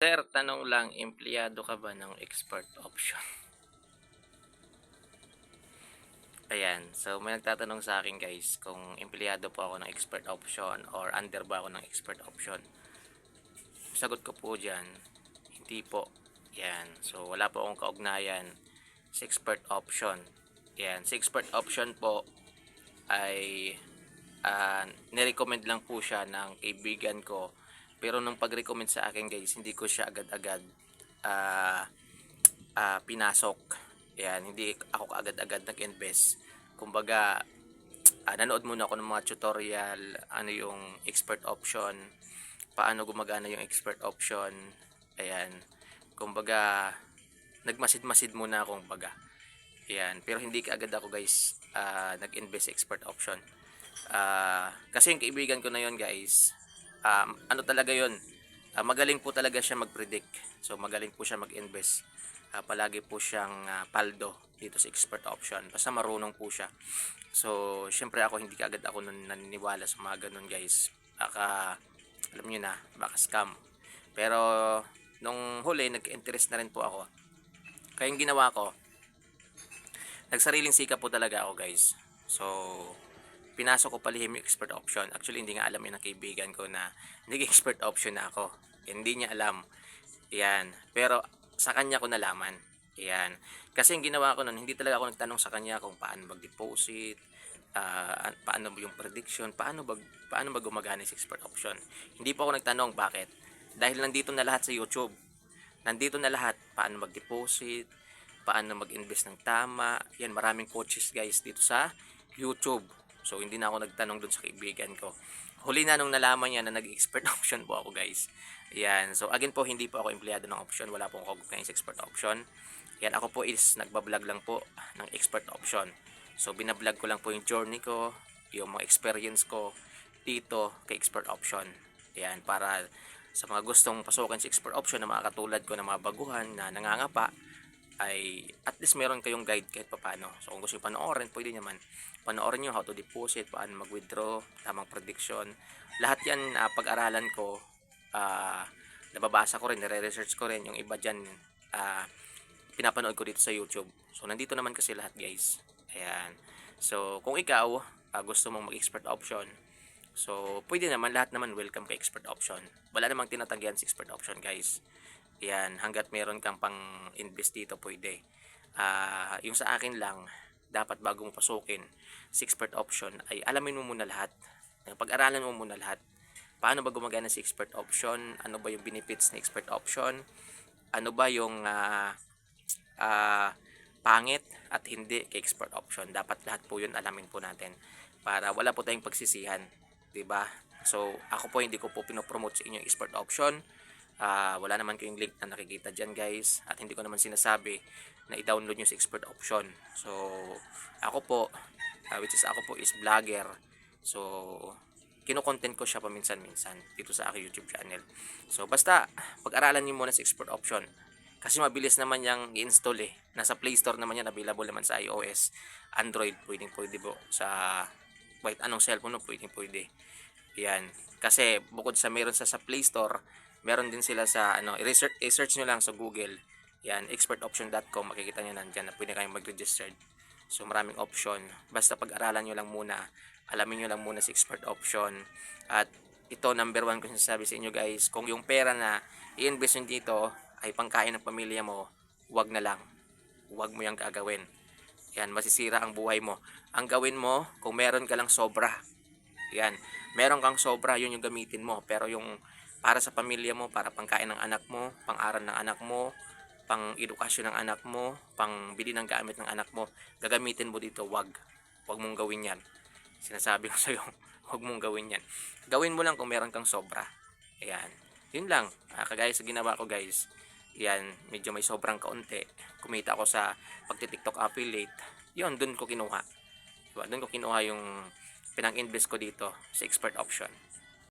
Sir, tanong lang, empleyado ka ba ng expert option? Ayan, so may nagtatanong sa akin guys kung empleyado po ako ng expert option or under ba ako ng expert option. Sagot ko po dyan, hindi po. Yan, so wala po akong kaugnayan sa expert option. Yan, sa expert option po ay nirecommend lang po siya ng kaibigan ko. Pero nung pag-recommend sa akin guys, hindi ko siya agad-agad ah pinasok. Yan, hindi ako agad-agad nag-invest. Kumbaga, nanood muna ako ng mga tutorial, ano yung expert option, paano gumagana yung expert option. Ayan, kumbaga, nagmasid-masid muna akong baga. Ayan, pero hindi kaagad ako guys nag-invest sa expert option. Kasi yung kaibigan ko na yon guys, ano talaga yon, magaling po talaga siya mag-predict. So magaling po siya mag-invest. Palagi po siyang paldo dito sa expert option. Basta marunong po siya. So syempre ako hindi kaagad ako naniniwala sa mga ganun guys. Baka alam niyo na, baka scam. Pero nung huli nag-interest na rin po ako. Kaya yung ginawa ko, nagsariling sikap po talaga ako guys. So pinasok ko palihim yung expert option. Actually, hindi nga alam yun ng kaibigan ko na nag-expert option na ako. Hindi niya alam. Yan. Pero sa kanya ko nalaman. Yan. Kasi yung ginawa ko nun, hindi talaga ako nagtanong sa kanya kung paano mag-deposit, paano yung prediction, paano ba gumagana yung expert option. Hindi po ako nagtanong bakit. Dahil nandito na lahat sa YouTube. Nandito na lahat. Paano mag-deposit, paano mag-invest ng tama. Yan, maraming coaches guys dito sa YouTube. So, hindi na ako nagtanong dun sa kaibigan ko. Huli na nung nalaman niya na nag-expert option po ako guys. Yan. So, again po, hindi po ako empleyado ng option. Wala po akong kaugnayan sa expert option. Yan, ako po is nagbablog lang po ng expert option. So, binablog ko lang po yung journey ko, yung mga experience ko dito kay expert option. Yan, para sa mga gustong pasukan sa expert option na mga katulad ko na mga baguhan na nangangapa, ay at least meron kayong guide kahit paano. So kung gusto nyo panoorin, pwede naman panoorin nyo how to deposit, paano mag-withdraw, tamang prediction. Lahat yan pag-aralan ko, nababasa ko rin, nire-research ko rin. Yung iba dyan, pinapanood ko dito sa YouTube. So nandito naman kasi lahat guys. Ayan. So kung ikaw gusto mong mag-expert option, so pwede naman, lahat naman welcome kay expert option. Wala namang tinatanggihan sa expert option guys. Yan, hanggat meron kang pang invest dito pwede. Yung sa akin lang, dapat bago mo pasukin sa expert option ay alamin mo muna lahat. Pag-aralan mo muna lahat. Paano ba gumagana si expert option? Ano ba yung benefits ng expert option? Ano ba yung pangit at hindi kay expert option? Dapat lahat po yun alamin po natin para wala po tayong pagsisihan, 'di ba? So, ako po hindi ko po pinopromote sa inyo yung expert option. Wala naman kayong link na nakikita dyan guys, at hindi ko naman sinasabi na i-download nyo sa expert option. So ako po, which is ako po is vlogger, so kino-content ko siya paminsan-minsan dito sa aking YouTube channel. So basta pag-aralan niyo muna sa expert option kasi mabilis naman yang i-install nasa Play Store naman yan, available naman sa iOS, Android, pwedeng pwede po sa kahit anong cellphone, pwede yan. Kasi bukod sa meron sa Play Store, meron din sila sa i-search nyo lang sa Google. Yan, expertoption.com, makikita nyo nandiyan na pwede kayong mag-register. So maraming option. Basta pag-aralan nyo lang muna, alamin nyo lang muna si expert option. At ito, number 1 ko sinasabi sa inyo guys, kung yung pera na i-invest nyo dito ay pangkain ng pamilya mo, wag na lang. Wag mo yung gagawin. Yan, masisira ang buhay mo. Ang gawin mo, kung meron ka lang sobra, yan, meron kang sobra, yun yung gamitin mo. Pero yung para sa pamilya mo, para pangkain ng anak mo, pang-aral ng anak mo, pang edukasyon ng anak mo, pang bili ng gamit ng anak mo, gagamitin mo dito, wag mong gawin yan. Sinasabi ko sa iyo, wag mong gawin yan. Gawin mo lang kung meron kang sobra. Ayan, yun lang. Kagaya sa ginawa ko guys, yan, medyo may sobrang kaunti, kumita ako sa pagti-TikTok affiliate, yun, dun ko kinuha. Diba? Dun ko kinuha yung pinang-invest ko dito sa expert option.